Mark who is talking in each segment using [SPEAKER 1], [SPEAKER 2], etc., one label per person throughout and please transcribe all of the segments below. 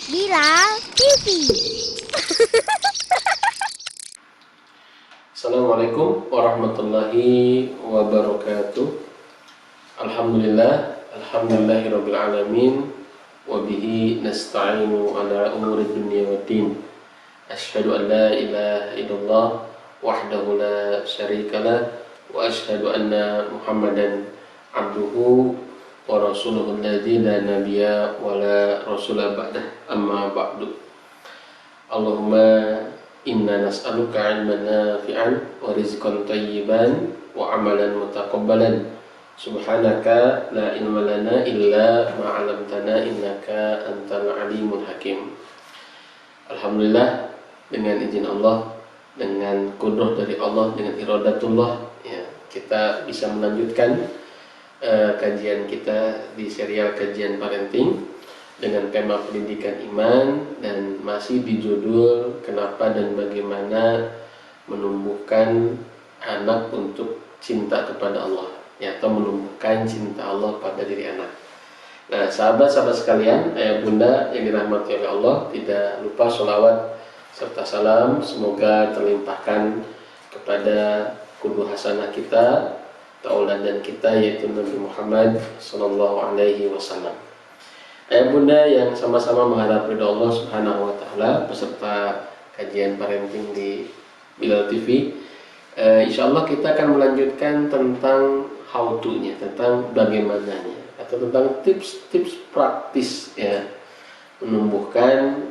[SPEAKER 1] Bilal TV.
[SPEAKER 2] Assalamualaikum warahmatullahi wabarakatuh. Alhamdulillahirabbil alamin wa bihi nasta'inu ala umuri dunya waddin. Asyhadu an la ilaha illallah wahdahu la syarikalah wa asyhadu anna Muhammadan abduhu wa rasuluhu alladzi la nabiyya wa la rasula ba'dah, amma ba'du. Allahumma inna nas'aluka ilman nafi'an wa rizqan thayyiban wa amalan mutaqabbalan. Subhanaka la ilma lana illa ma 'allamtana innaka antal alimul hakim. Alhamdulillah, dengan izin Allah, dengan qudrah dari Allah, dengan iradatullah, ya, kita bisa melanjutkan kajian kita di serial kajian parenting dengan tema pendidikan iman, dan masih di judul kenapa dan bagaimana menumbuhkan anak untuk cinta kepada Allah, ya, atau menumbuhkan cinta Allah pada diri anak. Nah, sahabat-sahabat sekalian, ayah bunda yang dirahmati oleh Allah, tidak lupa sholawat serta salam semoga terlimpahkan kepada qudwah hasanah kita, tauladan kita, yaitu Nabi Muhammad sallallahu alaihi wasallam. Ayah bunda yang sama-sama mengharap ridha Allah Subhanahu wa taala peserta kajian parenting di Bilal TV, insyaallah kita akan melanjutkan tentang how to-nya, tentang bagaimananya, atau tentang tips-tips praktis, ya, menumbuhkan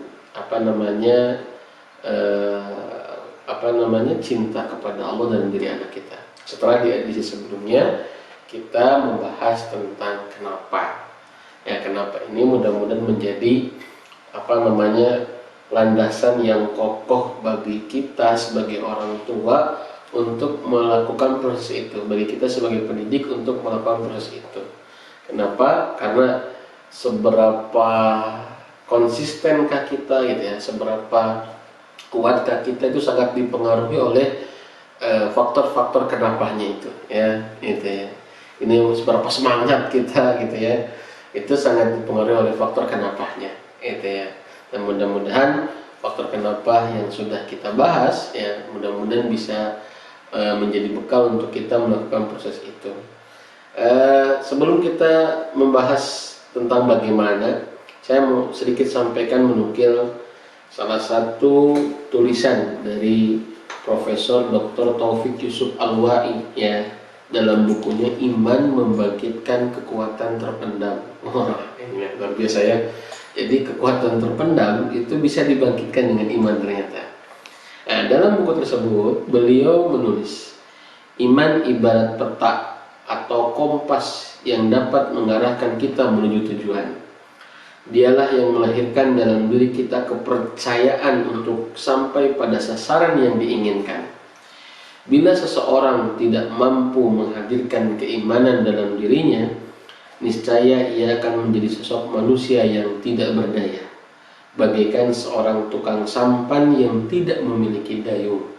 [SPEAKER 2] cinta kepada Allah dan diri anak kita. Setelah di edisi sebelumnya kita membahas tentang kenapa. Ya, kenapa ini mudah-mudahan menjadi landasan yang kokoh bagi kita sebagai orang tua untuk melakukan proses itu, bagi kita sebagai pendidik untuk melakukan proses itu. Kenapa? Karena seberapa konsistenkah kita, gitu ya, seberapa kuatkah kita, itu sangat dipengaruhi oleh faktor-faktor kenapanya itu, ya, gitu ya. Ini seberapa semangat kita, gitu ya, itu sangat dipengaruhi oleh faktor kenapanya, gitu ya. Dan mudah-mudahan faktor kenapa yang sudah kita bahas, ya, mudah-mudahan bisa menjadi bekal untuk kita melakukan proses itu. Sebelum kita membahas tentang bagaimana, saya mau sedikit sampaikan, menukil salah satu tulisan dari Profesor Dr. Taufik Yusuf Al-Wa'i, ya, dalam bukunya Iman Membangkitkan Kekuatan Terpendam. Wah, ini luar biasa, ya. Jadi kekuatan terpendam itu bisa dibangkitkan dengan iman ternyata. Nah, dalam buku tersebut beliau menulis, iman ibarat peta atau kompas yang dapat mengarahkan kita menuju tujuan. Dialah yang melahirkan dalam diri kita kepercayaan untuk sampai pada sasaran yang diinginkan. Bila seseorang tidak mampu menghadirkan keimanan dalam dirinya, niscaya ia akan menjadi sosok manusia yang tidak berdaya, bagaikan seorang tukang sampan yang tidak memiliki dayung.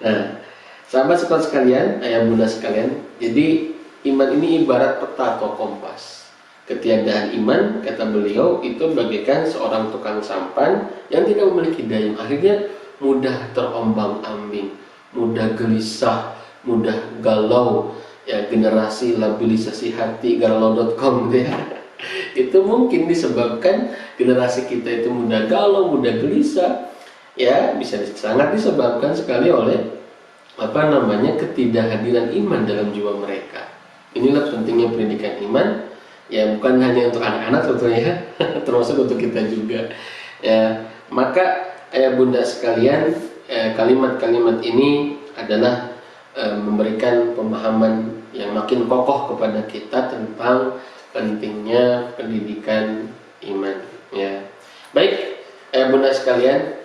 [SPEAKER 2] Nah, sahabat sekalian, ayah bunda sekalian, jadi iman ini ibarat peta atau kompas. Ketiadaan iman, kata beliau, itu bagaikan seorang tukang sampan yang tidak memiliki dayung. Akhirnya mudah terombang-ambing, mudah gelisah, mudah galau, ya, generasi labilisasi hati galau.com, gitu ya. Itu mungkin disebabkan generasi kita itu mudah galau, mudah gelisah, ya, bisa sangat disebabkan sekali oleh ketidakhadiran iman dalam jiwa mereka. Inilah pentingnya pendidikan iman, ya, bukan hanya untuk anak-anak sebetulnya, termasuk untuk kita juga, ya. Maka ayah bunda sekalian, kalimat-kalimat ini adalah memberikan pemahaman yang makin kokoh kepada kita tentang pentingnya pendidikan iman, ya. Baik, ayah bunda sekalian,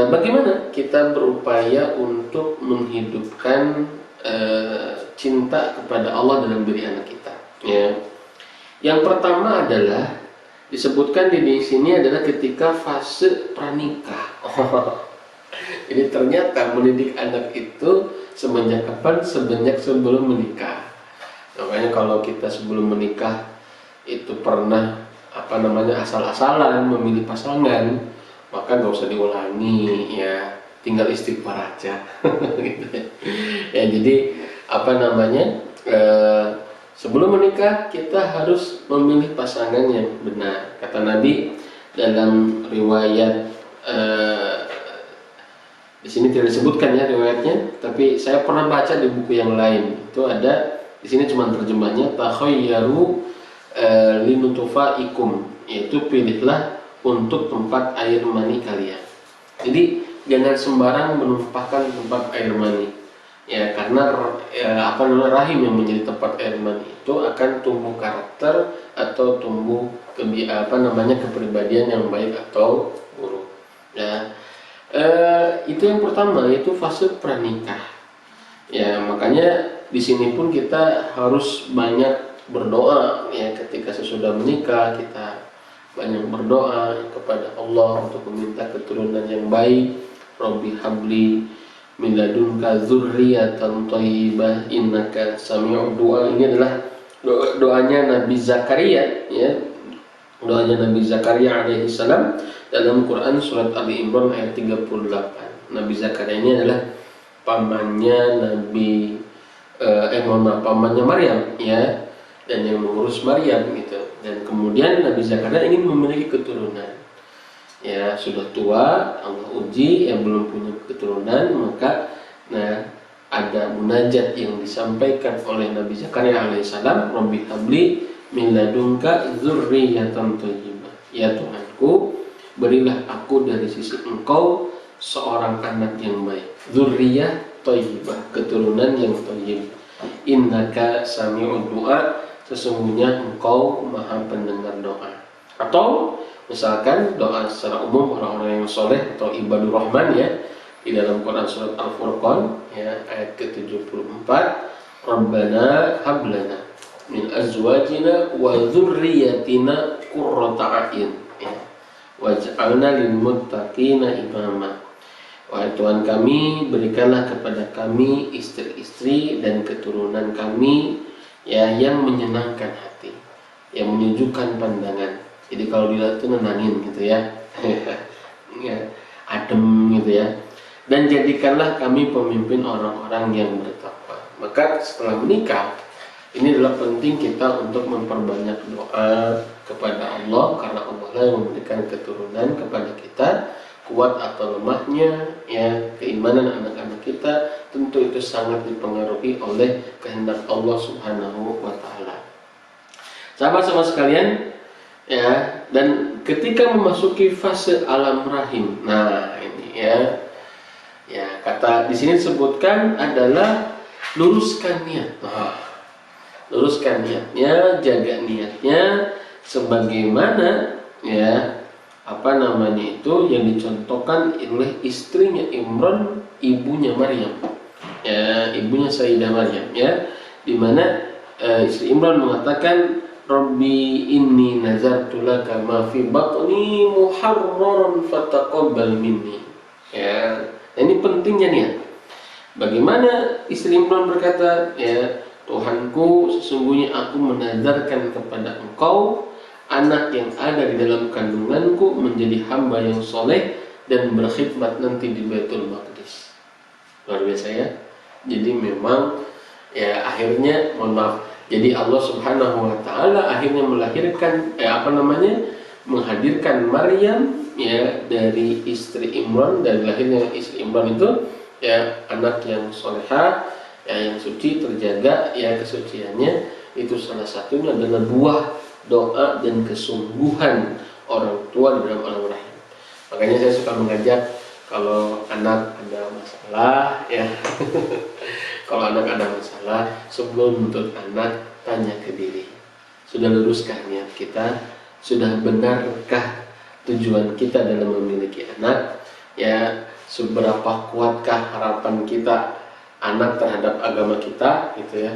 [SPEAKER 2] bagaimana kita berupaya untuk menghidupkan cinta kepada Allah dalam diri anak kita, ya. Yang pertama adalah disebutkan di sini adalah ketika fase pranikah. Jadi ternyata mendidik anak itu semenjak kapan? Semenjak sebelum menikah. Makanya kalau kita sebelum menikah itu pernah asal-asalan memilih pasangan, maka nggak usah diulangi ya, tinggal istighfar aja. Gitu ya. Ya, jadi sebelum menikah kita harus memilih pasangan yang benar. Kata Nabi dalam riwayat, di sini tidak disebutkan ya riwayatnya, tapi saya pernah baca di buku yang lain. Itu ada, di sini cuma terjemahnya, takhayyaru linutufaikum, yaitu pilihlah untuk tempat air mani kalian. Jadi jangan sembarang menumpahkan tempat air mani. Ya, karena rahim yang menjadi tempat air mani itu akan tumbuh karakter atau tumbuh kepribadian yang baik atau buruk. Ya, itu yang pertama, yaitu fase pranikah. Ya, makanya di sini pun kita harus banyak berdoa ya, ketika sesudah menikah kita banyak berdoa kepada Allah untuk meminta keturunan yang baik. Rabbi habli min ladunka dzurriyyatan thayyibah innaka sami'ud du'a. Ini adalah doanya Nabi Zakaria ya. Doanya Nabi Zakaria alaihi salam dalam Quran surat Ali Imran ayat 38. Nabi Zakaria ini adalah pamannya pamannya Maryam ya, dan yang mengurus Maryam gitu. Dan kemudian Nabi Zakaria ingin memiliki keturunan. Ya, sudah tua, Allah uji yang belum punya keturunan, maka ada munajat yang disampaikan oleh Nabi Zakaria alaihissalam, Rabbi habli min ladunka dzurriyyatan thayyibah. Ya Tuhanku, berilah aku dari sisi Engkau seorang anak yang baik. Dzurriyyah thayyibah, keturunan yang thayyib. Innaka sami'ud du'a, sesungguhnya Engkau Maha pendengar doa. Atau misalkan doa secara umum orang-orang yang soleh atau ibadur rahman ya, di dalam Quran surat Al-Furqan ya, ayat ke-74, Rabbana hablana min azwajina wa dzurriyyatina qurrata a'yun ya, waj'alna lil muttaqina imama. Wahai Tuhan kami, berikanlah kepada kami istri-istri dan keturunan kami ya, yang menyenangkan hati, yang menyejukkan pandangan. Jadi kalau dilihat itu nenangin gitu ya, ya, adem gitu ya. Dan jadikanlah kami pemimpin orang-orang yang bertakwa. Maka setelah menikah, ini adalah penting kita untuk memperbanyak doa kepada Allah, karena Allah lah yang memberikan keturunan kepada kita. Kuat atau lemahnya ya keimanan anak-anak kita, tentu itu sangat dipengaruhi oleh kehendak Allah Subhanahu wa taala. Sahabat-sahabat sekalian ya, dan ketika memasuki fase alam rahim, nah ini ya kata di sini disebutkan adalah luruskan niat. Luruskan niatnya, jaga niatnya sebagaimana ya itu yang dicontohkan oleh istrinya Imran, ibunya Maryam ya, ibunya Sayyidah Maryam ya, dimana istri Imran mengatakan, Rabbi inni nazartu laka ma fi batni muharraran fataqabbal minni ya. Ini pentingnya niat. Bagaimana istri Imran berkata ya, Tuhanku, sesungguhnya aku menazarkan kepada Engkau anak yang ada di dalam kandunganku menjadi hamba yang soleh dan berkhidmat nanti di Baitul Maqdis. Luar biasa ya. Jadi memang ya akhirnya, mohon maaf, jadi Allah Subhanahu wa taala akhirnya melahirkan menghadirkan Maryam ya dari istri Imran, dan lahirnya istri Imran itu ya anak yang solehah ya, yang suci, terjaga ya kesuciannya. Itu salah satunya adalah buah doa dan kesungguhan orang tua di dalam alam rahim. Makanya saya suka mengajak kalau anak ada masalah ya kalau anak ada masalah, sebelum menuntut anak, tanya ke diri, sudah luruskah niat kita? Sudah benarkah tujuan kita dalam memiliki anak? Ya, seberapa kuatkah harapan kita anak terhadap agama kita gitu ya.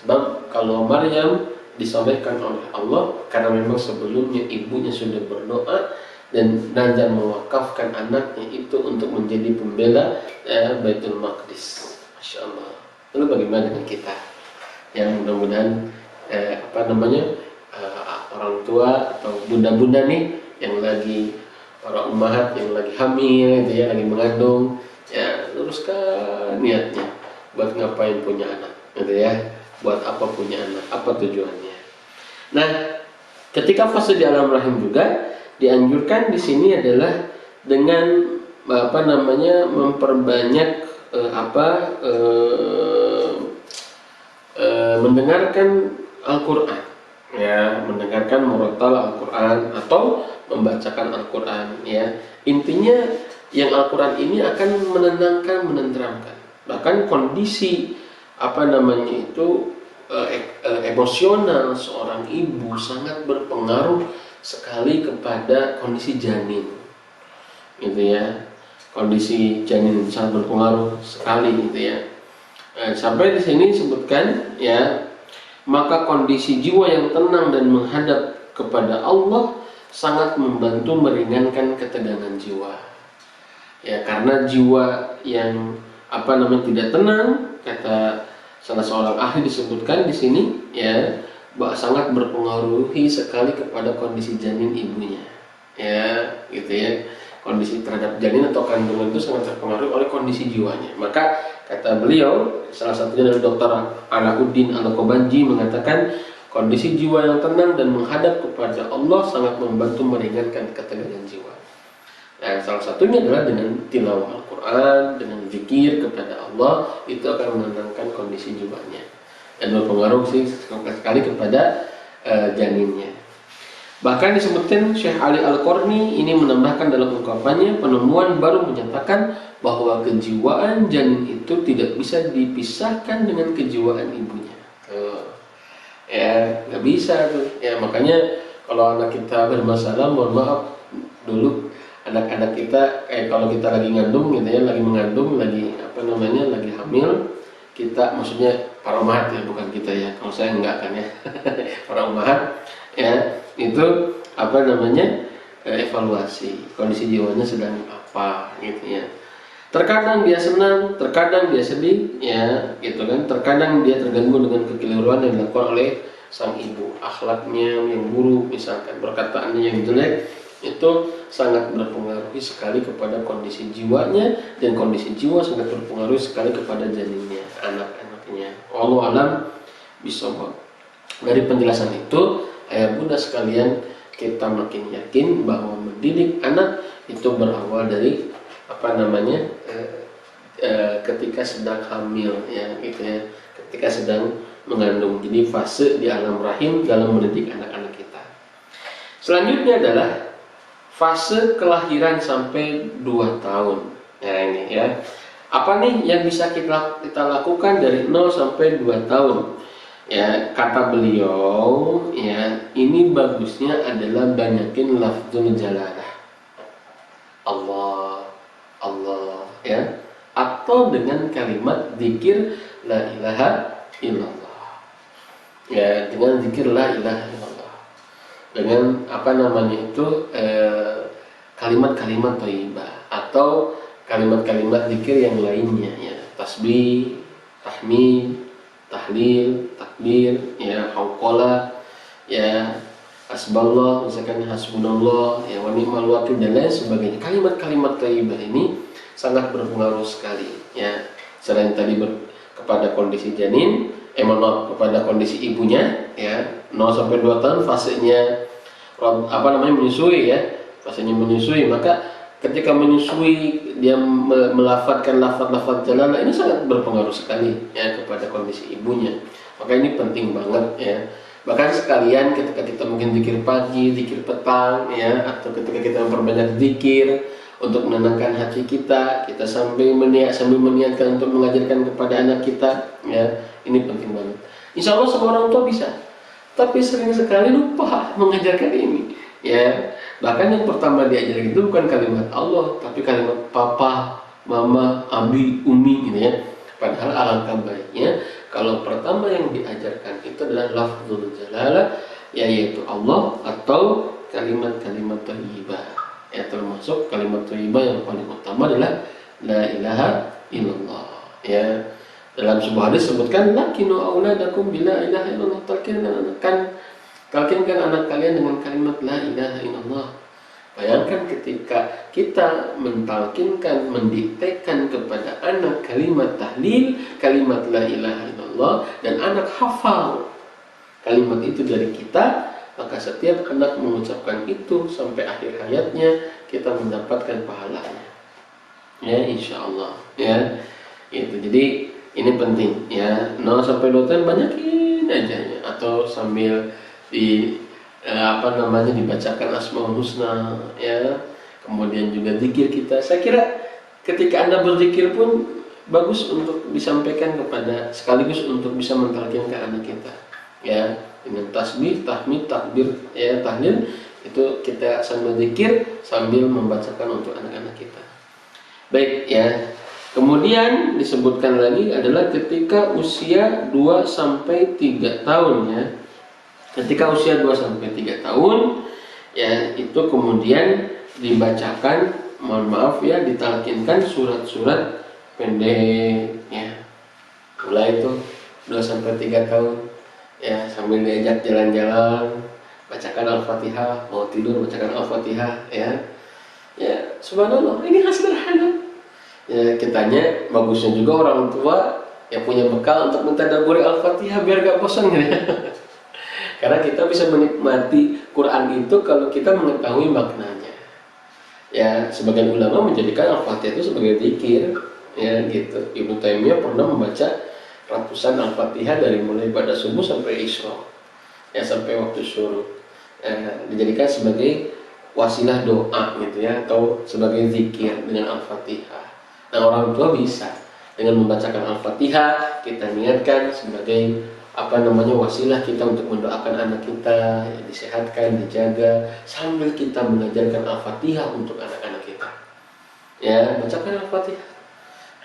[SPEAKER 2] Sebab kalau Maryam disolehkan oleh Allah karena memang sebelumnya ibunya sudah berdoa dan nazar mewakafkan anaknya itu untuk menjadi pembela Baitul Maqdis. Masya Allah. Lalu bagaimana dengan kita? Yang mudah-mudahan orang tua atau bunda-bunda nih yang lagi, para ummahat yang lagi hamil gitu ya, lagi mengandung, ya luruskan niatnya buat ngapain punya anak gitu ya, buat apa punya anak, apa tujuannya. Nah, ketika fase di alam rahim juga dianjurkan di sini adalah dengan memperbanyak mendengarkan Al-Quran, ya, mendengarkan murotal Al-Quran atau membacakan Al-Quran, ya. Intinya yang Al-Quran ini akan menenangkan, menenteramkan. Bahkan kondisi emosional seorang ibu sangat berpengaruh sekali kepada kondisi janin, gitu ya. Kondisi janin sangat berpengaruh sekali, gitu ya. Sampai di sini disebutkan, ya, maka kondisi jiwa yang tenang dan menghadap kepada Allah sangat membantu meringankan ketegangan jiwa. Ya, karena jiwa yang tidak tenang, kata salah seorang ahli disebutkan di sini, ya, sangat berpengaruhi sekali kepada kondisi janin ibunya, ya, gitu ya. Kondisi terhadap janin atau kandungan itu sangat terpengaruh oleh kondisi jiwanya. Maka kata beliau, salah satunya dari Dr. Alauddin Al-Qabanji mengatakan, kondisi jiwa yang tenang dan menghadap kepada Allah sangat membantu meringankan ketegangan jiwa. Dan salah satunya adalah dengan tilawah Al-Quran, dengan zikir kepada Allah, itu akan menenangkan kondisi jiwanya dan berpengaruh sekali kepada janinnya. Bahkan disebutkan Syekh Ali Al-Qarni ini menambahkan dalam ungkapannya, penemuan baru menyatakan bahwa kejiwaan janin itu tidak bisa dipisahkan dengan kejiwaan ibunya. Ya, nggak bisa tuh. Ya, makanya kalau anak kita bermasalah, mohon maaf dulu anak-anak kita, kalau kita lagi ngandung gitu ya, lagi mengandung, lagi lagi hamil, kita, maksudnya para ummahat ya, bukan kita ya. Kalau saya enggak kan ya. Para ummahat ya, itu evaluasi kondisi jiwanya sedang apa gitu ya. Terkadang dia senang, terkadang dia sedih, ya, gitu kan. Terkadang dia terganggu dengan kekeliruan yang dilakukan oleh sang ibu, akhlaknya yang buruk misalkan, perkataannya yang jelek, itu sangat berpengaruh sekali kepada kondisi jiwanya, dan kondisi jiwa sangat berpengaruh sekali kepada janinnya, anak-anaknya. Wallahu a'lam bishawab. Dari penjelasan itu, ayah bunda sekalian, kita makin yakin bahwa mendidik anak itu berawal dari ketika sedang hamil, ya, gitu ya, ketika sedang mengandung. Jadi fase di alam rahim dalam mendidik anak-anak kita. Selanjutnya adalah fase kelahiran sampai 2 tahun. Nah ini ya, apa nih yang bisa kita lakukan dari 0 sampai 2 tahun? Ya, kata beliau, ya, ini bagusnya adalah banyakin lafzul jalalah, Allah, Allah, ya, atau dengan kalimat zikir la ilaha illallah, ya, dengan zikir la ilaha illallah, dengan kalimat-kalimat thayyibah atau kalimat-kalimat zikir yang lainnya, ya, tasbih, tahmid, tahlil, takbir, ya, hauqalah, ya, hasballah, misalkan hasbunallah, ya, wa ni'mal wakil, dan lain sebagainya. Kalimat-kalimat thayyibah ini sangat berpengaruh sekali, ya. Selain tadi kepada kondisi janin, kepada kondisi ibunya, ya, 0 sampai 2 tahun fasenya menyusui, ya. Fasenya menyusui, maka ketika menyusui dia melafadzkan lafaz-lafaz jalalah, ini sangat berpengaruh sekali, ya, kepada kondisi ibunya. Maka ini penting banget, ya. Bahkan sekalian ketika kita mungkin zikir pagi, zikir petang, ya, atau ketika kita memperbanyak zikir untuk menenangkan hati kita sambil meniatkan untuk mengajarkan kepada anak kita, ya, ini penting banget. Insya Allah semua orang tua bisa, tapi sering sekali lupa mengajarkan ini, ya. Bahkan yang pertama diajarkan itu bukan kalimat Allah, tapi kalimat papa, mama, abi, umi, gitu ya. Padahal alangkah baiknya kalau pertama yang diajarkan itu adalah lafzul jalalah, yaitu Allah, atau kalimat-kalimat thayyibah. Ya, termasuk kalimat thayyibah yang paling utama adalah la ilaha illallah. Ya, dalam sebuah hadis sebutkan, lakinu auladakum bila ilaha illallah, talqinkan Talkinkan anak kalian dengan kalimat la ilaha illallah. Bayangkan ketika kita mentalkinkan, mendiktekan kepada anak kalimat tahlil, kalimat la ilaha illallah, dan anak hafal kalimat itu dari kita, maka setiap anak mengucapkan itu sampai akhir hayatnya, kita mendapatkan pahalanya. Ya, insya Allah. Ya, itu. Jadi ini penting. Ya, 0 sampai 2 tahun banyakin aja ya. Atau sambil dibacakan Asmaul Husna, ya, kemudian juga zikir kita. Saya kira ketika Anda berzikir pun bagus untuk disampaikan kepada, sekaligus untuk bisa mentalkin ke anak kita, ya, dengan tasbih, tahmid, takbir, ya, tahlil, itu kita sambil zikir sambil membacakan untuk anak-anak kita. Baik, ya. Kemudian disebutkan lagi adalah ketika usia 2 sampai 3 tahun, ya. Ketika usia 2 sampai 3 tahun, ya, itu kemudian dibacakan, mohon maaf ya, ditalkinkan surat-surat pendek, ya. Mulai itu 2 sampai 3 tahun, ya, sambil diajak jalan-jalan, bacakan Al-Fatihah, mau tidur bacakan Al-Fatihah, ya. Ya, subhanallah, ini hasil sederhana. Ya, kitanya bagusnya juga orang tua yang punya bekal untuk mentadabburi Al-Fatihah biar gak bosan, ya. Karena kita bisa menikmati Quran itu kalau kita mengetahui maknanya. Ya, sebagian ulama menjadikan Al-Fatihah itu sebagai zikir, ya, gitu. Ibnu Taimiyah pernah membaca ratusan Al-Fatihah dari mulai pada subuh sampai Isra, ya, sampai waktu syuruk. Dijadikan sebagai wasilah doa, gitu ya, atau sebagai zikir dengan Al-Fatihah. Nah, orang tua bisa dengan membacakan Al-Fatihah, kita niatkan sebagai wasilah kita untuk mendoakan anak kita, ya, disehatkan, dijaga, sambil kita mengajarkan Al-Fatihah untuk anak-anak kita. Ya, bacakan Al-Fatihah.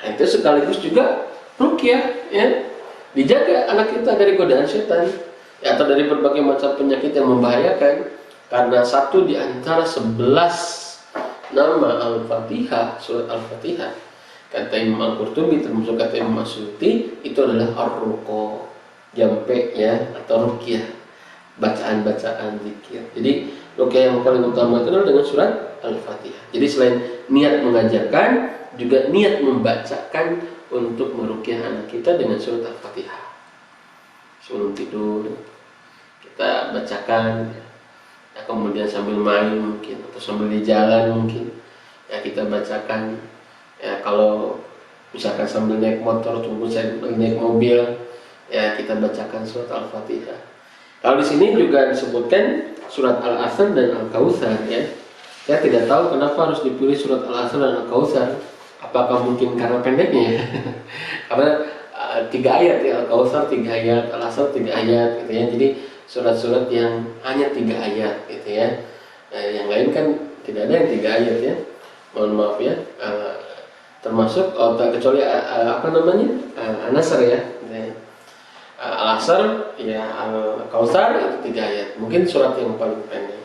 [SPEAKER 2] Nah, itu sekaligus juga ruqyah, ya. Dijaga anak kita dari godaan setan, ya, atau dari berbagai macam penyakit yang membahayakan. Karena satu di antara 11 nama Al-Fatihah, surat Al-Fatihah, kata Imam Al-Qurtubi, termasuk kata Imam Asyuti, itu adalah ar-ruqa, jampe, ya, atau ruqyah, bacaan-bacaan zikir. Jadi ruqyah yang paling utama itu adalah dengan surat Al-Fatihah. Jadi selain niat mengajarkan, juga niat membacakan untuk meruqyah anak kita dengan surat Al-Fatihah. Sebelum tidur kita bacakan, ya, kemudian sambil main mungkin, atau sambil di jalan mungkin, ya, kita bacakan. Ya, kalau misalkan sambil naik motor atau naik mobil, ya, kita bacakan surat Al-Fatihah. Kalau di sini juga disebutkan surat Al-Asr dan Al-Kautsar, ya. Saya tidak tahu kenapa harus dipilih surat Al-Asr dan Al-Kautsar. Apakah mungkin karena pendeknya, ya? Karena 3 ayat, ya, Al-Kautsar 3 ayat, Al-Asr 3 ayat, gitu ya. Jadi surat-surat yang hanya 3 ayat, gitu ya. Yang lain kan tidak ada yang 3 ayat, ya. Mohon maaf, ya. Termasuk kecuali An-Nasr, ya. Al-Asr, ya, Al-Kautsar itu 3 ayat. Mungkin surat yang paling pendek,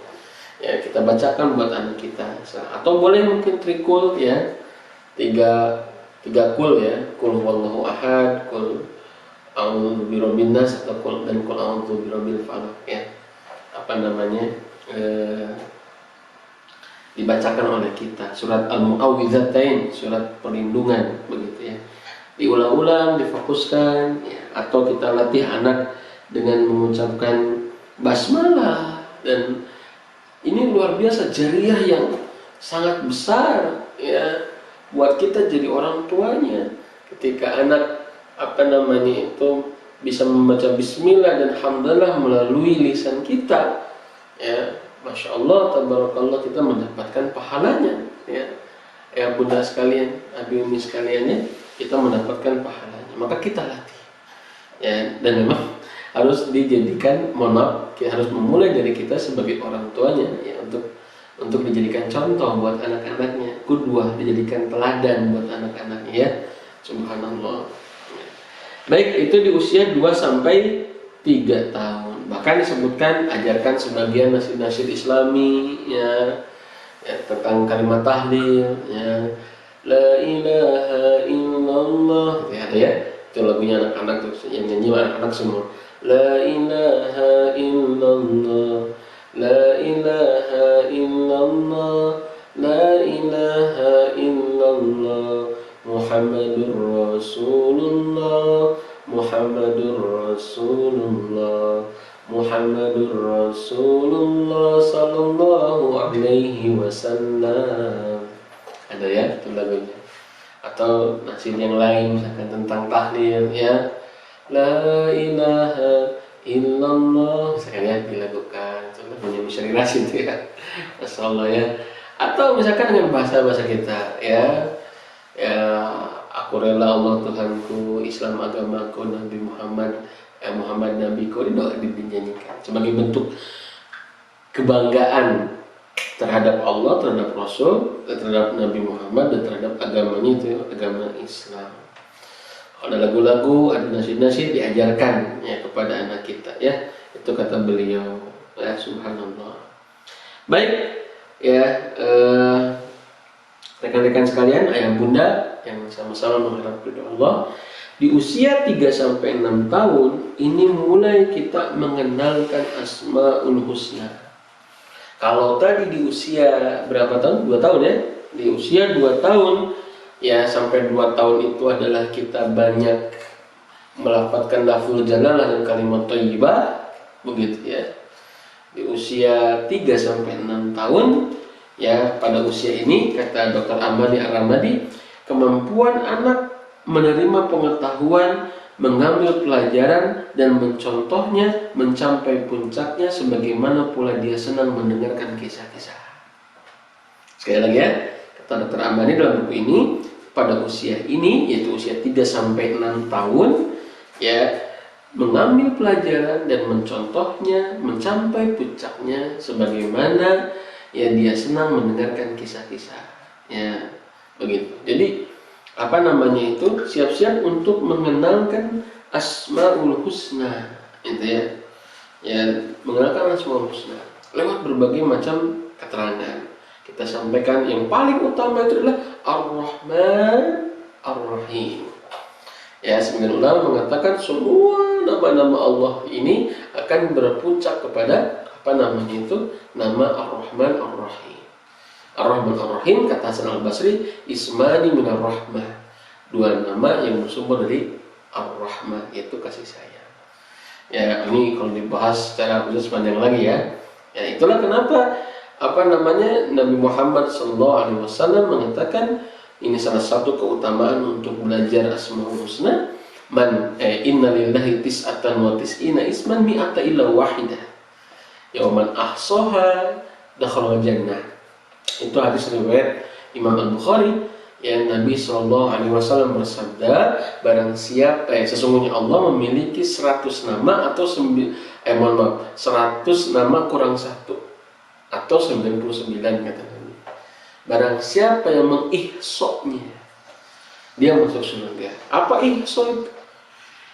[SPEAKER 2] ya, kita bacakan buat anak kita. Atau boleh mungkin trikul, ya, 3 kul, ya, kul huwallahu ahad, kul a'udzu birabbin nas, atau kul a'udzu birabbil falaq, ya. Dibacakan oleh kita surat Al-Mu'awwidzatain, surat perlindungan, begitu, ya. Diulang-ulang, difokuskan, ya. Atau kita latih anak dengan mengucapkan basmalah, dan ini luar biasa jariyah yang sangat besar, ya, buat kita jadi orang tuanya. Ketika anak itu bisa membaca bismillah dan hamdalah melalui lisan kita, ya, Masya Allah, tabarakallah, kita mendapatkan pahalanya, ya. Ya, bunda sekalian, abi umi sekalian, ya, kita mendapatkan pahalanya. Maka kita latih, ya, dan memang harus dijadikan, harus memulai dari kita sebagai orang tuanya, ya, untuk dijadikan contoh buat anak-anaknya, qudwah, dijadikan teladan buat anak-anaknya, ya. Subhanallah. Baik, itu di usia 2 sampai 3 tahun. Bahkan disebutkan ajarkan sebagian nasyid-nasyid Islami, ya, tentang kalimat tahlil, ya, la ilaha illallah, ya, ada, ya. Itu lagunya anak-anak tuh, yang nyanyi anak-anak semua. La ilaha illallah, la ilaha illallah, la ilaha illallah, Muhammadur Rasulullah, Muhammadur Rasulullah, Muhammadur Rasulullah sallallahu alaihi wasallam. Ada ya itu lagunya. Atau nasib yang lain misalkan tentang tahlil ya. La ilaha illallah misalkan ya dilakukan. Itu lagunya Misri Rasid ya. Masyaallah ya. Atau misalkan dengan bahasa-bahasa kita ya. Ya, aku rela Allah Tuhanku, Islam agamaku, Nabi Muhammad Muhammad Nabiku, doa dinyanyikan sebagai bentuk kebanggaan terhadap Allah, terhadap Rasul, terhadap Nabi Muhammad, dan terhadap agamanya itu agama Islam. Ada lagu-lagu, ada nasyid-nasyid diajarkan ya kepada anak kita ya. Itu kata beliau ya, subhanallah. Baik ya, rekan-rekan sekalian, ayah bunda yang sama-sama mengharap ridho Allah, di usia 3-6 tahun ini mulai kita mengenalkan Asmaul Husna. Kalau tadi di usia berapa tahun? 2 tahun ya. Di usia 2 tahun ya, sampai 2 tahun itu adalah kita banyak melafadzkan lafzul jalalah dan kalimat thayyibah, begitu ya. Di usia 3-6 tahun ya, pada usia ini kata Dr. Amali Ar-Ramadi, kemampuan anak menerima pengetahuan, mengambil pelajaran dan mencontohnya mencapai puncaknya, sebagaimana pula dia senang mendengarkan kisah-kisah. Sekali lagi ya, kata Dr. Amali dalam buku ini, pada usia ini yaitu usia 3-6 tahun ya, mengambil pelajaran dan mencontohnya mencapai puncaknya, sebagaimana ya dia senang mendengarkan kisah-kisah ya, begitu. Jadi apa namanya itu, siap-siap untuk mengenalkan Asmaul Husna itu ya. Ya, mengenalkan Asmaul Husna lewat berbagai macam keterangan. Kita sampaikan yang paling utama itu adalah Ar-Rahman Ar-Rahim. Ya, sebagian ulama mengatakan semua nama-nama Allah ini akan berpuncak kepada apa namanya itu, nama Ar-Rahman Ar-Rahim. Ar-Rahman Ar-Rahim, kata Hasan Al-Basri, ismani minar rahmah, 2 nama yang bersumber dari Ar-Rahmah, yaitu kasih sayang. Ya, ini kalau dibahas secara khusus panjang lagi ya. Ya, itulah kenapa apa namanya Nabi Muhammad SAW mengatakan ini salah satu keutamaan untuk belajar Asmaul Husna. Inna lillahi tis'atan wa tis'ina isman mi'ata illa wahidah. Yauman ahsoha dakhala jannah. Itu hadis riwayat Imam Al-Bukhari yang Nabi SAW bersabda, barang siapa sesungguhnya Allah memiliki 100 nama atau 100 nama kurang 1 atau 99 kata Nabi. Barang siapa yang mengihsoknya, dia masuk surga. Apa ihsok itu?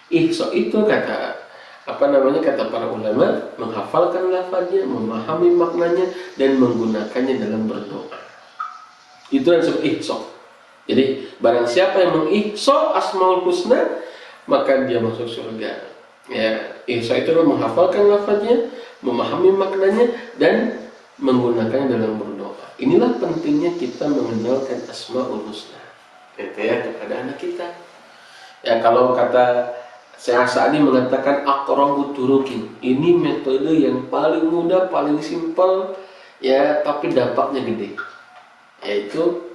[SPEAKER 2] Ihsok itu kata para ulama, menghafalkan lafaznya, memahami maknanya, dan menggunakannya dalam berdoa. Itu yang disebut ihsok. Jadi barang siapa yang mengihsok Asmaul Husna, maka dia masuk surga. Ya, ihsok itu adalah menghafalkan lafaznya, memahami maknanya, dan menggunakannya dalam berdoa. Inilah pentingnya kita mengenalkan Asmaul Husna itu ya kepada anak kita. Ya, kalau kata Syekh Sa'di mengatakan aqrabu turuqin, ini metode yang paling mudah, paling simpel ya, tapi dampaknya gede, yaitu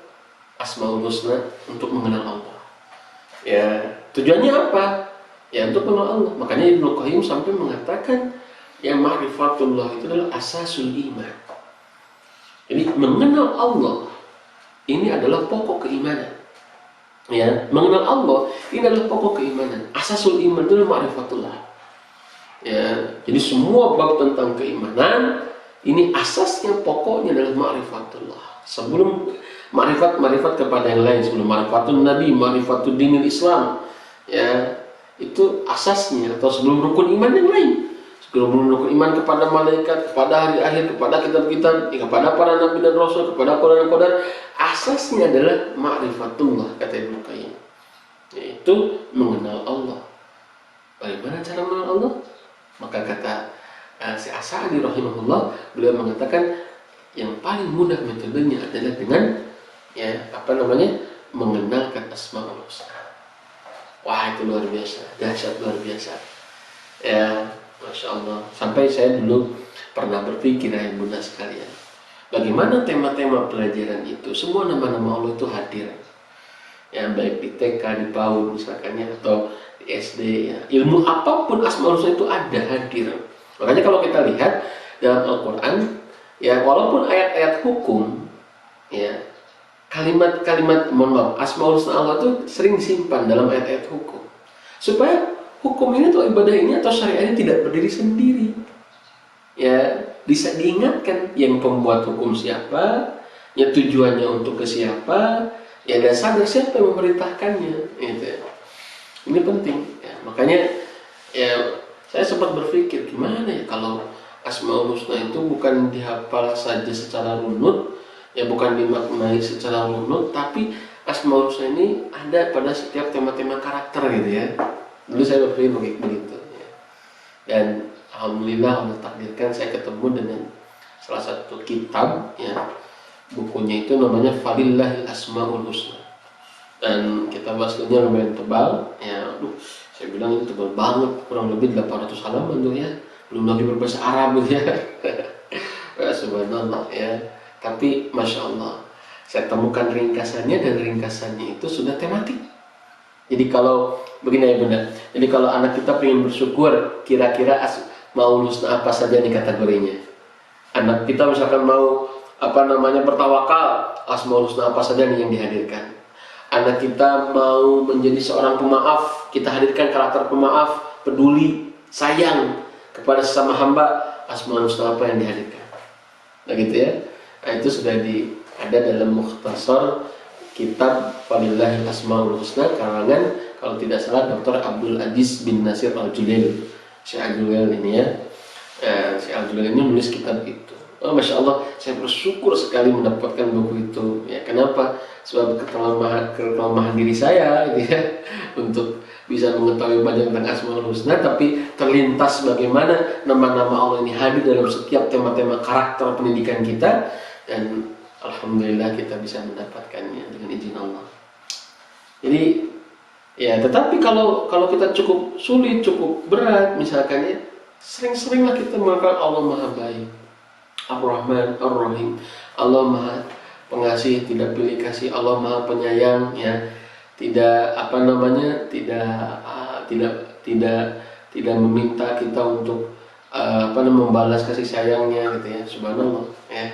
[SPEAKER 2] Asmaul Husna untuk mengenal Allah. Ya, tujuannya apa? Ya, untuk mengenal Allah. Makanya Ibnu Qayyim sampai mengatakan yang ma'rifatullah itu adalah asasul iman. Jadi mengenal Allah ini adalah pokok keimanan. Ya, mengenal Allah ini adalah pokok keimanan. Asasul iman itu adalah ma'rifatullah. Ya, jadi semua bab tentang keimanan ini asasnya, pokoknya adalah ma'rifatullah. Sebelum ma'rifat kepada yang lain, sebelum ma'rifatun Nabi, ma'rifatul dinil Islam, ya, itu asasnya, atau sebelum rukun iman yang lain. Sebelum rukun iman kepada malaikat, kepada hari akhir, kepada kitab-kitab, kepada para nabi dan rasul, kepada qadar-qadar, asasnya adalah ma'rifatullah, kata Ibnu Qayyim, yaitu mengenal Allah. Bagaimana cara mengenal Allah? Maka kata si As-Sa'di rahimahullah, beliau mengatakan yang paling mudah metodenya adalah dengan mengenalkan Asmaul Husna. Wah, itu luar biasa, dahsyat, luar biasa. Ya, Masya Allah. Sampai saya dulu pernah berpikir, ya bunda sekalian, bagaimana tema-tema pelajaran itu, semua nama-nama Allah itu hadir. Ya, baik di TK, di PAUD misalkan ya, atau di SD ya. Ilmu apapun Asmaul Husna itu ada, hadir. Makanya kalau kita lihat dalam Al-Quran, ya walaupun ayat-ayat hukum, ya kalimat-kalimat Asmaul Husna Allah itu sering disimpan dalam ayat-ayat hukum, supaya hukum ini atau ibadah ini atau syariat ini tidak berdiri sendiri. Ya, bisa diingatkan yang pembuat hukum siapa, ya tujuannya untuk ke siapa, ya dan sadar siapa yang memerintahkannya. Gitu. Ini penting. Ya, makanya ya saya sempat berpikir gimana ya kalau Asmaul Husna itu bukan dihafal saja secara runut, ya bukan dimaknai secara runut, tapi Asmaul Husna ini ada pada setiap tema-tema karakter gitu ya. Dulu saya berpikir begitu ya. Dan alhamdulillah Allah takdirkan saya ketemu dengan salah satu kitab ya, bukunya itu namanya Falillahil Asmaul Husna, dan kitab aslinya lumayan tebal ya. Saya bilang itu tebal banget, kurang lebih 800 halaman tuh ya, belum lagi berbahasa Arab gitu ya. Subhanallah ya. Tapi Masya Allah, saya temukan ringkasannya, dan ringkasannya itu sudah tematik. Jadi kalau begini ya bunda, jadi kalau anak kita ingin bersyukur, kira-kira Asmaul Husna apa saja nih kategorinya? Anak kita misalkan mau bertawakal, Asmaul Husna apa saja nih yang dihadirkan? Anak kita mau menjadi seorang pemaaf, kita hadirkan karakter pemaaf, peduli, sayang kepada sesama hamba, Asmaul Husna apa yang dihadirkan? Nah gitu ya. Nah itu sudah ada dalam mukhtasar kitab Falillahil Asmaul Husna karangan kalau tidak salah Dr. Abdul Aziz bin Nasir Al-Julail. Si Al-Julail ini ya, si Al-Julail ini menulis kitab itu. Oh, Masya Allah, saya bersyukur sekali mendapatkan buku itu. Ya kenapa? Sebab kelemahan diri saya gitu ya, untuk bisa mengetahui banyak tentang Asmaul Husna, tapi terlintas bagaimana nama-nama Allah ini hadir dalam setiap tema-tema karakter pendidikan kita, dan alhamdulillah kita bisa mendapatkannya dengan izin Allah. Jadi ya, tetapi kalau kita cukup sulit, cukup berat misalkan ya, sering-seringlah kita mengatakan Allah Maha Baik, Ar-Rahman, Ar-Rahim, Allah Maha Pengasih, tidak pilih kasih, Allah Maha Penyayang ya, tidak tidak meminta kita untuk membalas kasih sayangnya gitu ya, subhanallah ya.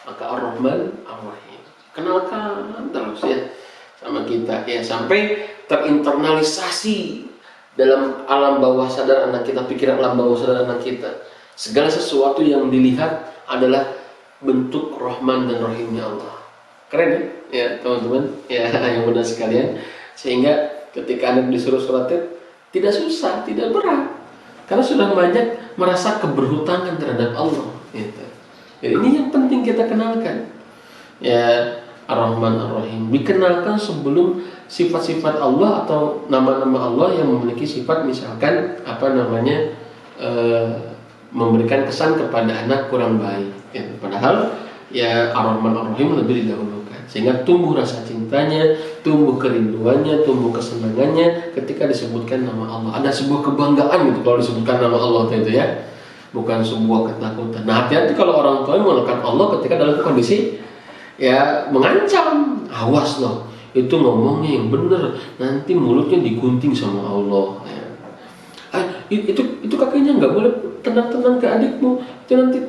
[SPEAKER 2] Maka Ar-Rahman, Ar-Rahim, kenalkan terus ya sama kita ya, sampai terinternalisasi dalam alam bawah sadar anak kita, pikiran alam bawah sadar anak kita. Segala sesuatu yang dilihat adalah bentuk Rahman dan Rahimnya Allah. Keren ya teman-teman ya, yang benar sekalian. Sehingga ketika anak disuruh sholat tidak susah, tidak berat, karena sudah banyak merasa keberhutangan terhadap Allah gitu. Jadi ini yang penting kita kenalkan ya, Ar-Rahman Ar-Rahim dikenalkan sebelum sifat-sifat Allah atau nama-nama Allah yang memiliki sifat misalkan memberikan kesan kepada anak kurang baik ya. Padahal ya Ar-Rahman Ar-Rahim lebih didahulukan, sehingga tumbuh rasa cintanya, tumbuh kerinduannya, tumbuh kesenangannya ketika disebutkan nama Allah. Ada sebuah kebanggaan gitu kalau disebutkan nama Allah itu ya, bukan sebuah ketakutan. Nah hati-hati kalau orang tua menggunakan Allah ketika dalam kondisi ya mengancam, awas loh, itu ngomongnya yang benar, nanti mulutnya digunting sama Allah ya. Itu kakinya nggak boleh tendang-tendang ke adikmu, itu nanti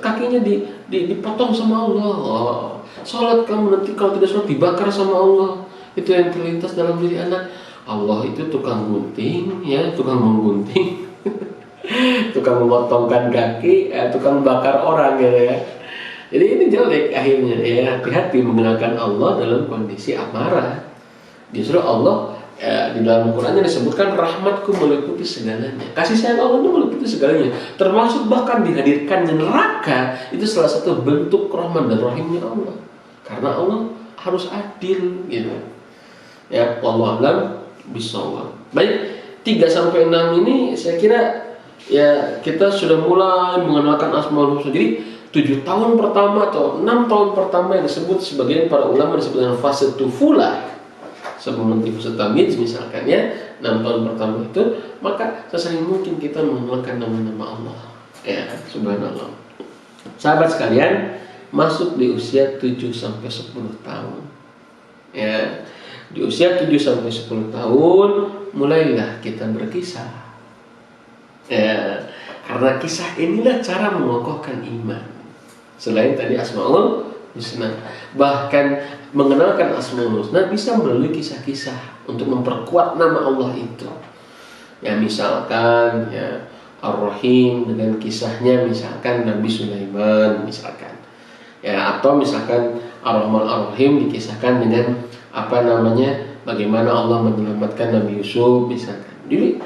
[SPEAKER 2] kakinya dipotong sama Allah. Oh, sholat kamu nanti kalau tidak sholat dibakar sama Allah. Itu yang terlintas dalam diri anak. Allah itu tukang gunting ya, tukang menggunting tukang memotongkan kaki, tukang bakar orang gitu ya. Jadi ini jelek akhirnya ya. Hati-hati menggunakan Allah dalam kondisi amarah. Justru Allah di dalam Al-Qurannya disebutkan rahmatku meliputi segalanya, kasih sayang Allah itu meliputi segalanya, termasuk bahkan dihadirkannya neraka. Itu salah satu bentuk rahman dan rahimnya Allah, karena Allah harus adil gitu ya. Wallahu a'lam bishawab. Baik, 3-6 ini saya kira ya kita sudah mulai mengenalkan Asmaul Husna. Jadi 7 tahun pertama atau 6 tahun pertama yang disebut sebagian para ulama disebut dengan fase tufulah, sebelum nanti fase tamyiz misalkan ya, 6 tahun pertama itu, maka sesering mungkin kita mengenalkan nama-nama Allah. Ya, subhanallah. Sahabat sekalian, masuk di usia 7 sampai 10 tahun. Ya, di usia 7 sampai 10 tahun mulailah kita berkisah. Ya, karena kisah inilah cara mengokohkan iman. Selain tadi Asmaul Husna, bahkan mengenalkan Asmaul Husna bisa melalui kisah-kisah untuk memperkuat nama Allah itu. Ya, misalkan ya Ar-Rahim dengan kisahnya misalkan Nabi Sulaiman misalkan. Ya, atau misalkan Ar-Rahman Ar-Rahim dikisahkan dengan bagaimana Allah menyelamatkan Nabi Yusuf misalkan. Jadi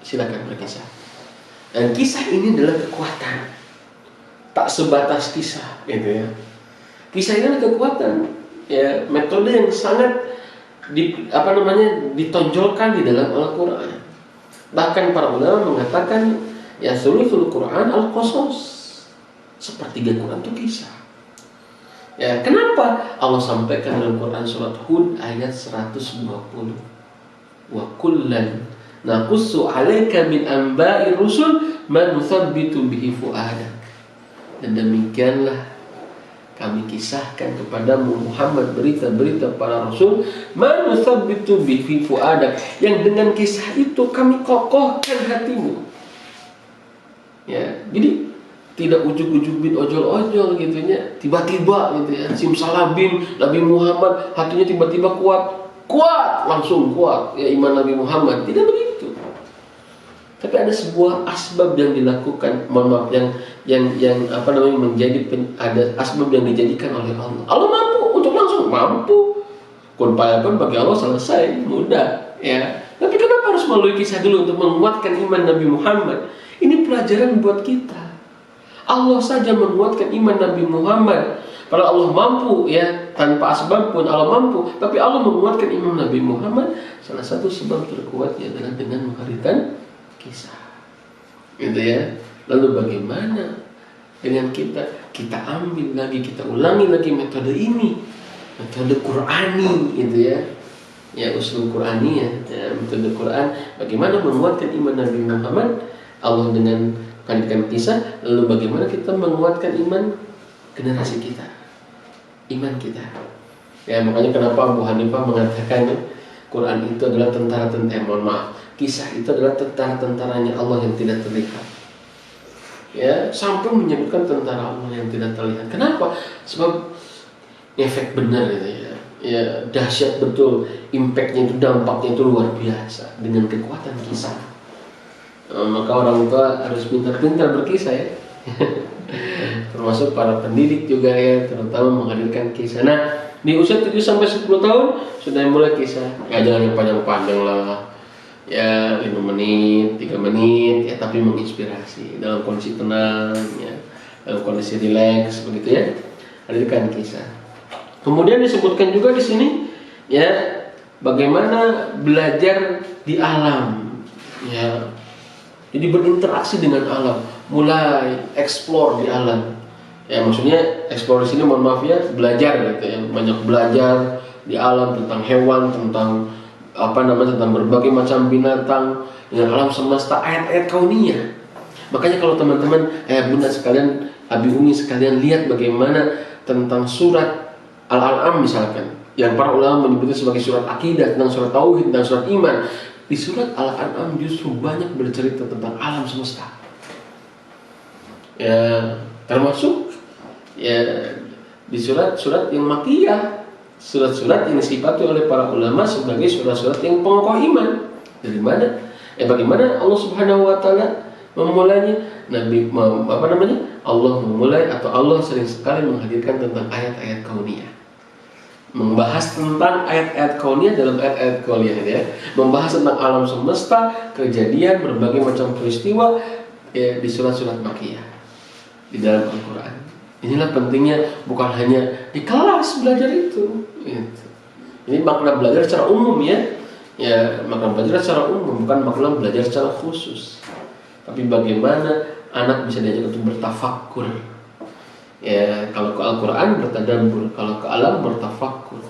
[SPEAKER 2] silakan berkisah. Dan kisah ini adalah kekuatan. Tak sebatas kisah, gitu ya. Kisah ini adalah kekuatan, ya, metode yang sangat ditonjolkan di dalam Al-Qur'an. Bahkan para ulama mengatakan ya sulusul Quran al-qasas. Sepertiga Quran itu kisah. Ya, kenapa Allah sampaikan dalam Quran surat Hud ayat 120. Wa kullan naqussu 'alaika min anba'ir rusul ma nuthabbitu bihi fu'adak. Dan demikianlah kami kisahkan kepadamu Muhammad berita-berita para rasul ma nuthabbitu bihi fu'adak, yang dengan kisah itu kami kokohkan hatimu. Ya, jadi tidak ujug-ujug bin ojol-ojol gitu ya, tiba-tiba gitu ya, simsalabim Nabi Muhammad hatinya tiba-tiba kuat langsung kuat ya iman Nabi Muhammad, tidak begitu. Tapi ada sebuah asbab yang dilakukan, ada asbab yang dijadikan oleh Allah. Allah mampu untuk langsung mampu. Kun payapun bagi Allah selesai, mudah ya. Tapi kenapa harus melalui kisah dulu untuk menguatkan iman Nabi Muhammad? Ini pelajaran buat kita. Allah saja menguatkan iman Nabi Muhammad. Kalau Allah mampu ya, tanpa asbab pun Allah mampu. Tapi Allah menguatkan iman Nabi Muhammad. Salah satu sebab terkuatnya adalah dengan menghadirkan kisah, gitu ya. Lalu bagaimana dengan kita ambil lagi, kita ulangi lagi metode ini, metode Qur'ani, gitu ya. Ya, usul Qur'ani ya, metode Quran. Bagaimana menguatkan iman Nabi Muhammad? Allah dengan menghadirkan kisah. Lalu bagaimana kita menguatkan iman generasi kita, iman kita? Ya, makanya kenapa Abu Hanifah mengatakan Quran itu adalah kisah itu adalah tentara-tentaranya Allah yang tidak terlihat. Ya, sampai menyebutkan tentara Allah yang tidak terlihat. Kenapa? Sebab efek benar itu ya. Ya, dahsyat betul, impactnya itu, dampaknya itu luar biasa dengan kekuatan kisah. Maka orang tua harus pintar-pintar berkisah ya. Termasuk para pendidik juga ya, terutama menghadirkan kisah. Nah, di usia 7 sampai 10 tahun sudah mulai kisah. Ya, jangan yang panjang-panjang lah. Ya, 5 menit, 3 menit ya, tapi menginspirasi dalam kondisi tenang ya, dalam kondisi rileks begitu ya. Hadirkan kisah. Kemudian disebutkan juga di sini ya, bagaimana belajar di alam ya. Jadi berinteraksi dengan alam, mulai explore di alam. Ya, maksudnya explore di sini mohon maaf ya, belajar gitu ya, banyak belajar di alam tentang hewan, tentang tentang berbagai macam binatang, dengan alam semesta, ayat-ayat kauniyah. Makanya kalau teman-teman bunda sekalian, abi umi sekalian lihat bagaimana tentang surat Al-An'am misalkan, yang para ulama menyebutnya sebagai surat akidah, tentang surat tauhid, tentang surat iman. Di surat Al-An'am justru banyak bercerita tentang alam semesta. Ya, termasuk ya di surat-surat yang makiyah, surat-surat yang disifati oleh para ulama sebagai surat-surat yang pengokoh iman. Dari mana? Bagaimana Allah Subhanahu wa taala memulainya? Allah memulai, atau Allah sering sekali menghadirkan tentang ayat-ayat kauniyah. Membahas tentang ayat-ayat kauniyah dalam ayat-ayat kauniyah ya. Membahas tentang alam semesta, kejadian, berbagai macam peristiwa ya, di surat-surat makiyah di dalam Al-Qur'an. Inilah pentingnya, bukan hanya di kelas belajar itu. Ini makna belajar secara umum ya. Ya, makna belajar secara umum, bukan makna belajar secara khusus. tapi bagaimana anak bisa diajak untuk bertafakkur. Ya, kalau ke Al-Quran bertadabbur, kalau ke alam bertafakkur,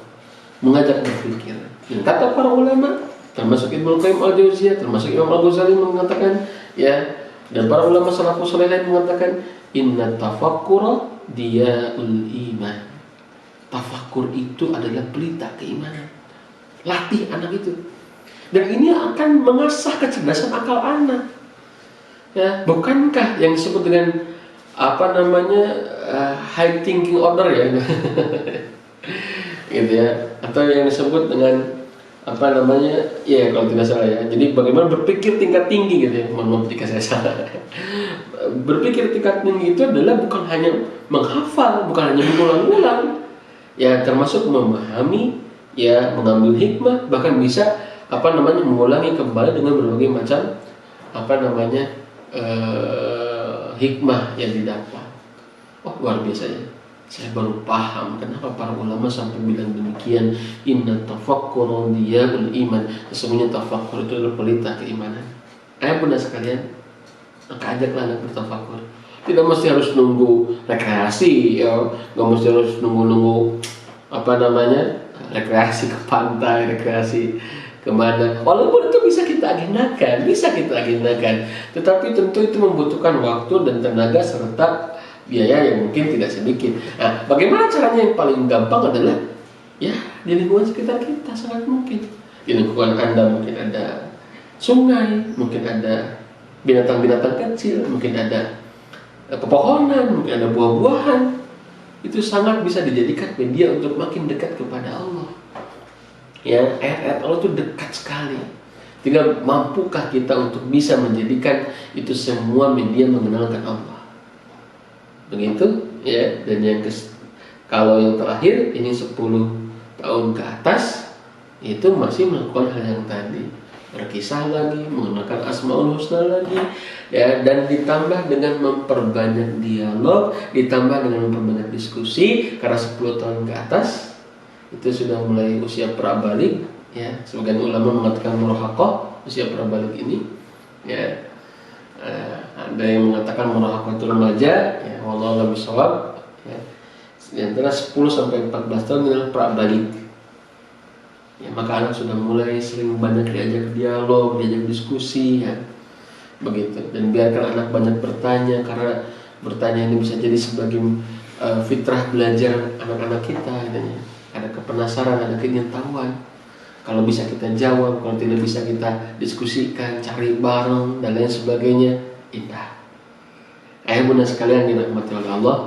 [SPEAKER 2] mengajak berpikir. Dan kata para ulama, termasuk Ibnu Qayyim al-Jauziyah, termasuk Imam Al-Ghazali mengatakan, ya, dan para ulama salafus saleh lain mengatakan, inna tafakkura diyaul iman. Tafakkur itu adalah pelita keimanan. Latih anak itu. Dan ini akan mengasah kecerdasan akal anak. Ya, bukankah yang disebut dengan high thinking order ya, gitu ya, atau yang disebut dengan ya kalau tidak salah ya. Jadi bagaimana berpikir tingkat tinggi gitu ya. Mohon maaf jika saya salah. Berpikir tingkat tinggi itu adalah bukan hanya menghafal, bukan hanya mengulang-ulang, ya termasuk memahami, ya mengambil hikmah, bahkan bisa mengulangi kembali dengan berbagai macam hikmah yang didapat. Oh, luar biasa ya. Saya baru paham kenapa para ulama sampai bilang demikian. Inna tafakkura diyaul iman. Sesungguhnya tafakkur itu adalah pelita keimanan. Ayah bunda sekalian, maka ajaklah anak bertafakkur. Tidak mesti harus nunggu rekreasi, ya. Nggak mesti harus nunggu rekreasi ke pantai, rekreasi kemana. Walaupun itu bisa kita agendakan, tetapi tentu itu membutuhkan waktu dan tenaga serta biaya yang mungkin tidak sedikit. Nah, bagaimana caranya? Yang paling gampang adalah ya di lingkungan sekitar kita. Sangat mungkin di lingkungan Anda mungkin ada sungai, mungkin ada binatang-binatang kecil, mungkin ada pepohonan, mungkin ada buah-buahan. Itu sangat bisa dijadikan media untuk makin dekat kepada Allah. Ya, ayat-ayat Allah itu dekat sekali. Tinggal mampukah kita untuk bisa menjadikan itu semua media mengenalkan Allah. Begitu ya. Dan kalau yang terakhir ini 10 tahun ke atas, itu masih melakukan hal yang tadi, berkisah lagi, menggunakan Asmaul Husna lagi, ya, dan ditambah dengan memperbanyak dialog, ditambah dengan memperbanyak diskusi. Karena 10 tahun ke atas itu sudah mulai usia prabalik, ya. Sebagian ulama mengatakan murahaqah, usia prabalik ini, ya. Ada yang mengatakan murahaqah itu remaja, ya, wallahu a'lam bishawab, ya. Di antara 10 sampai 14 tahun adalah prabalik. Ya, maka anak sudah mulai sering banyak diajak dialog, diajak diskusi, ya. Begitu. Dan biarkan anak banyak bertanya, karena bertanya ini bisa jadi sebagai fitrah belajar anak-anak kita, gitu ya. Ada kepenasaran, ada keingintahuan. Kalau bisa kita jawab, kalau tidak bisa kita diskusikan, cari bareng dan lain sebagainya. Indah. Ayah bunda sekalian dirahmati oleh Allah,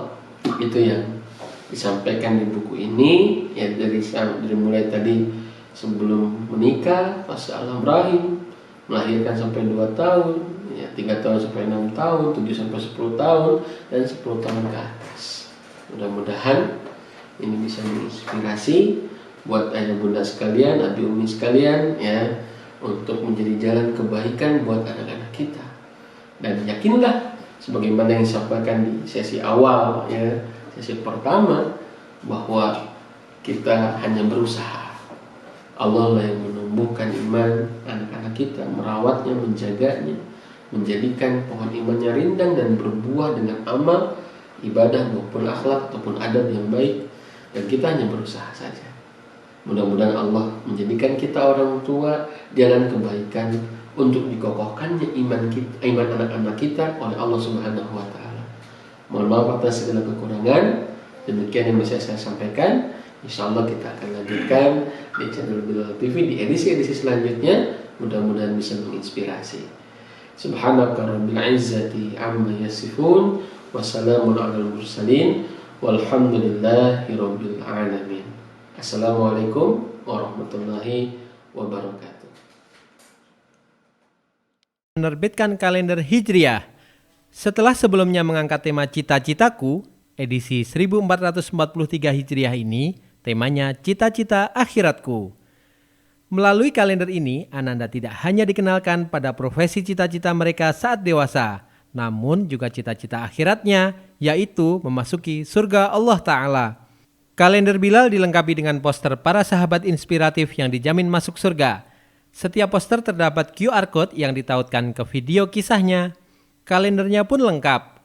[SPEAKER 2] itu yang disampaikan di buku ini, ya, dari mulai tadi sebelum menikah, fase alam rahim, melahirkan sampai 2 tahun, ya, 3 tahun sampai 6 tahun, 7 sampai 10 tahun, dan 10 tahun ke atas. Mudah-mudahan ini bisa menginspirasi buat ayah bunda sekalian, abi umi sekalian, ya, untuk menjadi jalan kebaikan buat anak-anak kita. Dan yakinlah sebagaimana yang disampaikan di sesi awal, ya, sesi pertama, bahwa kita hanya berusaha. Allah lah yang menumbuhkan iman anak-anak kita, merawatnya, menjaganya, menjadikan pohon imannya rindang dan berbuah dengan amal, ibadah maupun akhlak ataupun adab yang baik. Dan kita hanya berusaha saja. Mudah-mudahan Allah menjadikan kita orang tua jalan kebaikan untuk dikokohkannya iman anak-anak kita oleh Allah Subhanahu wa taala. Mohon maaf atas segala kekurangan. Demikian yang bisa saya sampaikan. Insyaallah kita akan lanjutkan di channel Bilal TV di edisi-edisi selanjutnya. Mudah-mudahan bisa menginspirasi. Subhanaka rabbil izzati amma yasifun, wassalamun alal mursalin, walhamdulillahi rabbil alamin. Assalamualaikum warahmatullahi wabarakatuh.
[SPEAKER 1] Menerbitkan kalender Hijriah. Setelah sebelumnya mengangkat tema Cita-citaku, edisi 1443 Hijriah ini temanya Cita-cita akhiratku. Melalui kalender ini, Ananda tidak hanya dikenalkan pada profesi cita-cita mereka saat dewasa, namun juga cita-cita akhiratnya, yaitu memasuki surga Allah Ta'ala. Kalender Bilal dilengkapi dengan poster para sahabat inspiratif yang dijamin masuk surga. Setiap poster terdapat QR Code yang ditautkan ke video kisahnya. Kalendernya pun lengkap.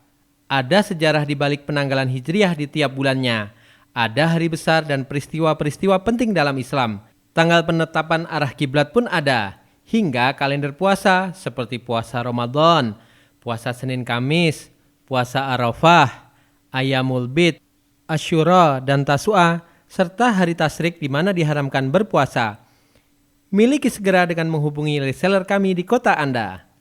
[SPEAKER 1] Ada sejarah di balik penanggalan Hijriah di tiap bulannya. Ada hari besar dan peristiwa-peristiwa penting dalam Islam. Tanggal penetapan arah kiblat pun ada. Hingga kalender puasa seperti puasa Ramadan, puasa Senin Kamis, puasa Arafah, Ayamul Bid, Asyura dan Tasu'a, serta hari tasyrik di mana diharamkan berpuasa. Miliki segera dengan menghubungi reseller kami di kota Anda.